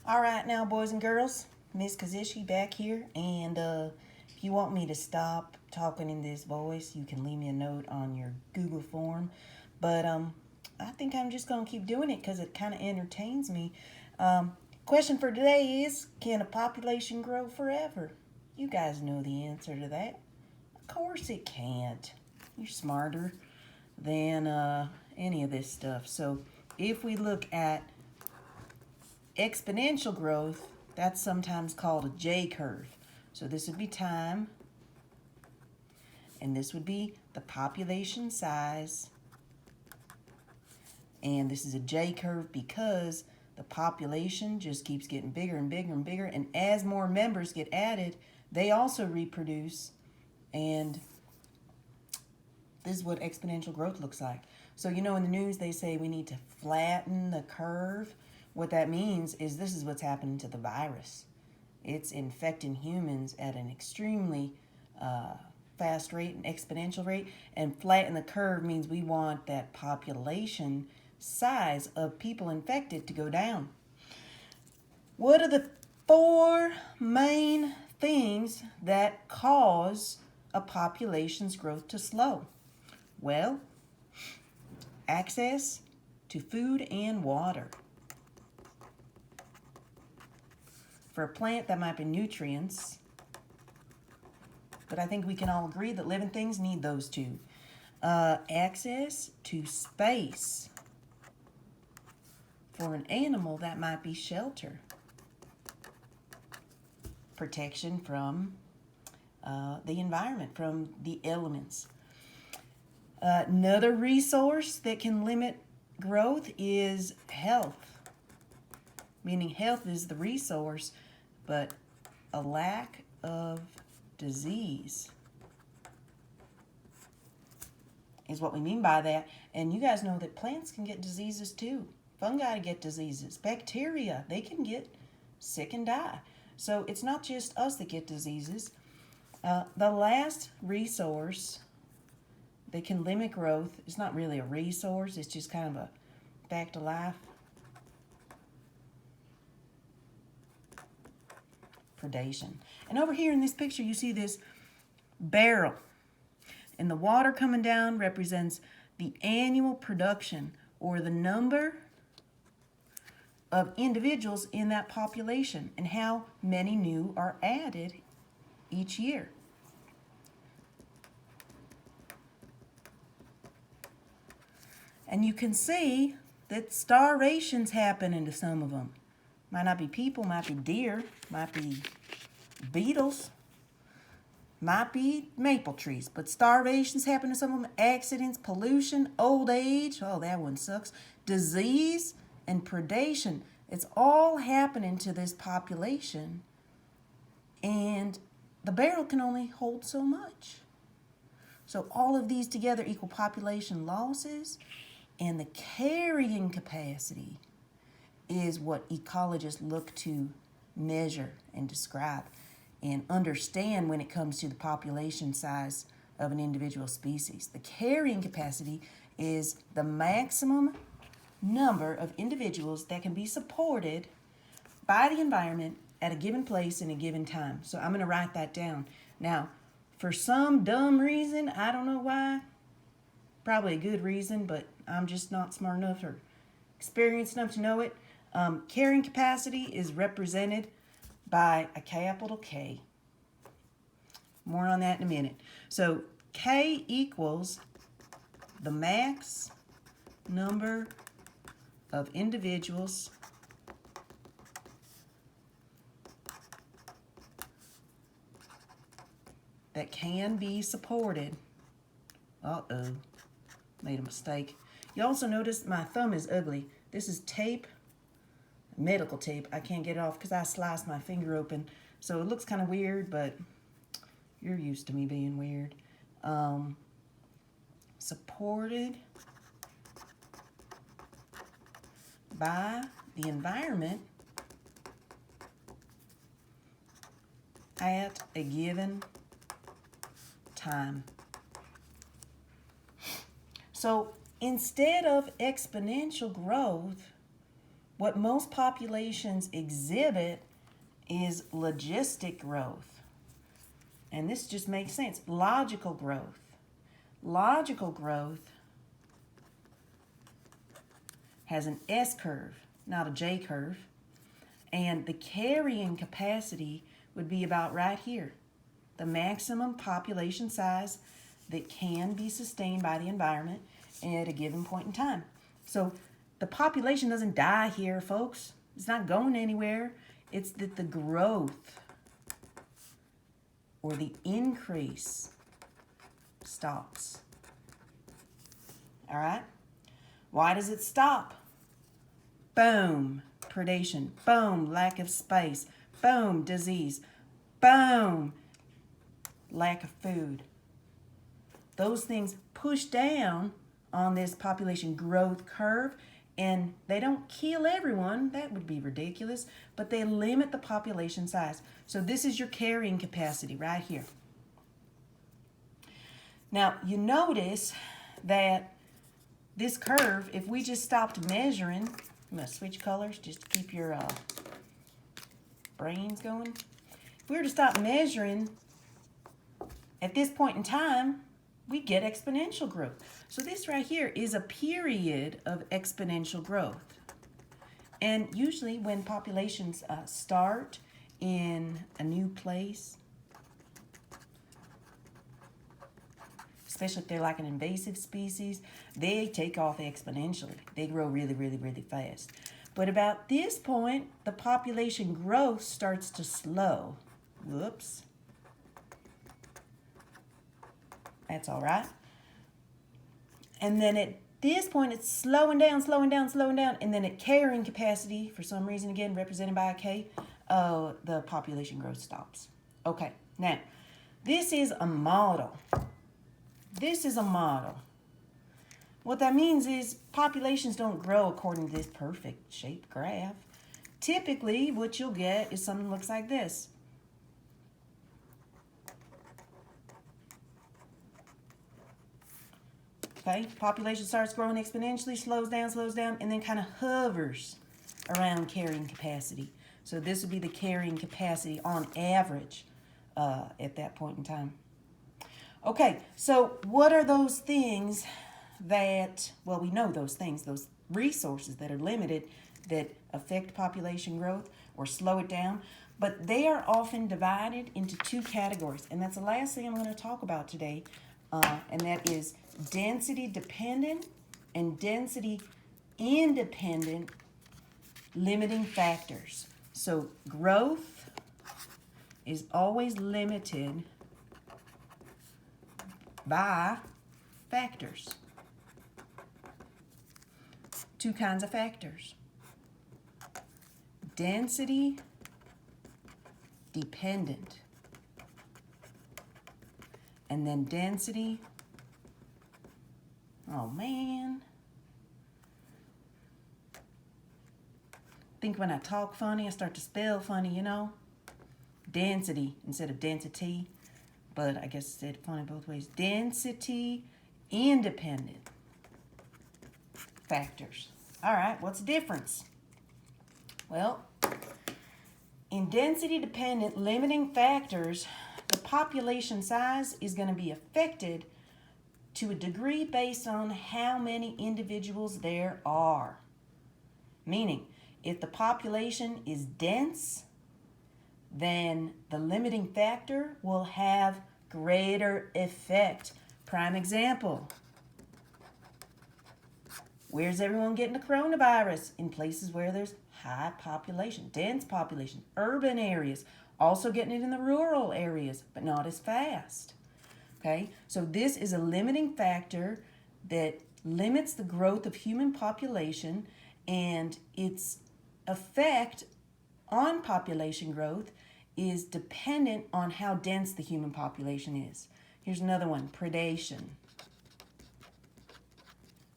All right, now, boys and girls, Miss Kazishi back here, and if you want me to stop talking in this voice, you can leave me a note on your Google form. But I think I'm just gonna keep doing it because it kind of entertains me. Question for today is: can a population grow forever? You guys know the answer to that. Of course it can't. You're smarter than any of this stuff. So if we look at exponential growth, that's sometimes called a J curve. So this would be time, and this would be the population size, and this is a J curve because the population just keeps getting bigger and bigger and bigger, and as more members get added, they also reproduce, and this is what exponential growth looks like. So in the news they say we need to flatten the curve. What that means is this is what's happening to the virus. It's infecting humans at an extremely fast rate, an exponential rate, and flatten the curve means we want that population size of people infected to go down. What are the four main things that cause a population's growth to slow? Well, access to food and water. For a plant, that might be nutrients, but I think we can all agree that living things need those two. Access to space. For an animal, that might be shelter. Protection from the environment, from the elements. Another resource that can limit growth is health, meaning health is the resource, but a lack of disease is what we mean by that. And you guys know that plants can get diseases too. Fungi get diseases. Bacteria, they can get sick and die. So it's not just us that get diseases. The last resource that can limit growth is not really a resource, it's just kind of a fact of life. Predation. And over here in this picture, you see this barrel. And the water coming down represents the annual production or the number of individuals in that population and how many new are added each year. And you can see that starvation's happening to some of them. Might not be people, might be deer, might be beetles, might be maple trees, but starvation's happening to some of them. Accidents, pollution, old age, oh, that one sucks, disease, and predation. It's all happening to this population, and the barrel can only hold so much. So all of these together equal population losses, and the carrying capacity is what ecologists look to measure and describe and understand when it comes to the population size of an individual species. The carrying capacity is the maximum number of individuals that can be supported by the environment at a given place in a given time. So I'm going to write that down. Now, for some dumb reason, I don't know why, probably a good reason, but I'm just not smart enough or experienced enough to know it. Carrying capacity is represented by a capital K. More on that in a minute. So K equals the max number of individuals that can be supported. Uh-oh, made a mistake. You also notice my thumb is ugly. This is tape, medical tape. I can't get it off because I sliced my finger open. So it looks kind of weird, but you're used to me being weird. Supported by the environment at a given time. So instead of exponential growth, What most populations exhibit is logistic growth. And this just makes sense. Logical growth. Logical growth has an S curve, not a J curve. And the carrying capacity would be about right here. The maximum population size that can be sustained by the environment at a given point in time. So the population doesn't die here, folks. It's not going anywhere. It's that the growth or the increase stops. All right? Why does it stop? Boom, predation. Boom, lack of space. Boom, disease. Boom, lack of food. Those things push down on this population growth curve, and they don't kill everyone. That would be ridiculous, but they limit the population size. So this is your carrying capacity right here. Now, you notice that this curve, if we just stopped measuring, I'm going to switch colors just to keep your brains going. If we were to stop measuring at this point in time, we get exponential growth. So this right here is a period of exponential growth. And usually when populations start in a new place, especially if they're like an invasive species, they take off exponentially. They grow really, really, really fast. But about this point, the population growth starts to slow. Whoops. That's all right. And then at this point, it's slowing down, slowing down, slowing down. And then at carrying capacity, for some reason, again, represented by a K, the population growth stops. Okay, now, this is a model. This is a model. What that means is populations don't grow according to this perfect shaped graph. Typically, what you'll get is something that looks like this. Okay, population starts growing exponentially, slows down, and then kind of hovers around carrying capacity. So this would be the carrying capacity on average at that point in time. Okay, so what are those things that, well, we know those things, those resources that are limited that affect population growth or slow it down, but they are often divided into two categories. And that's the last thing I'm going to talk about today, and that is density dependent and density independent limiting factors. So growth is always limited by factors. Two kinds of factors. Density dependent. And then density, oh man. I think when I talk funny, I start to spell funny, you know? Density instead of density. But I guess I said funny both ways. Density independent factors. All right, what's the difference? Well, in density dependent limiting factors, the population size is going to be affected to a degree based on how many individuals there are. Meaning, if the population is dense, then the limiting factor will have greater effect. Prime example. Where's everyone getting the coronavirus? In places where there's high population, dense population, urban areas. Also getting it in the rural areas, but not as fast. Okay, so this is a limiting factor that limits the growth of human population, and its effect on population growth is dependent on how dense the human population is. Here's another one, predation,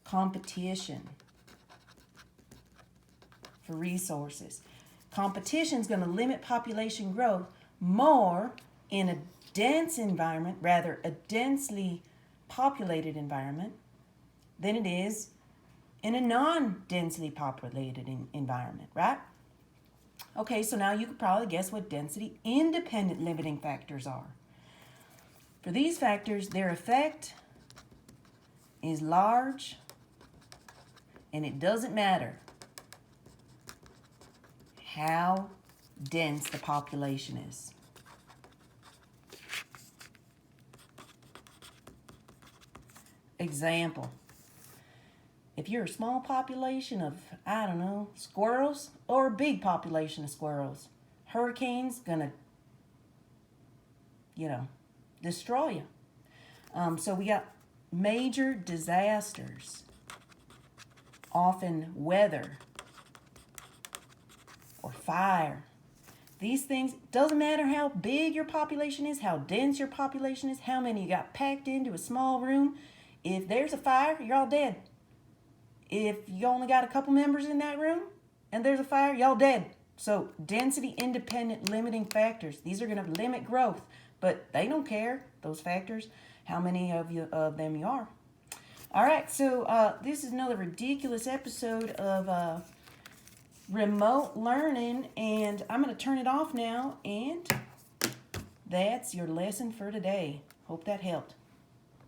competition for resources. Competition is going to limit population growth more in a dense environment, rather a densely populated environment, than it is in a non-densely populated environment, right? Okay, so now you could probably guess what density independent limiting factors are. For these factors, their effect is large, and it doesn't matter how dense the population is. Example, if you're a small population of, I don't know, squirrels, or a big population of squirrels, hurricane's gonna, destroy you. So we got major disasters, often weather or fire. These things, doesn't matter how big your population is, how dense your population is, how many you got packed into a small room. If there's a fire, you're all dead. If you only got a couple members in that room and there's a fire, y'all dead. So density independent limiting factors, these are going to limit growth, but they don't care, those factors, how many of them you are. All right, so this is another ridiculous episode of remote learning, and I'm going to turn it off now, and that's your lesson for today. Hope that helped.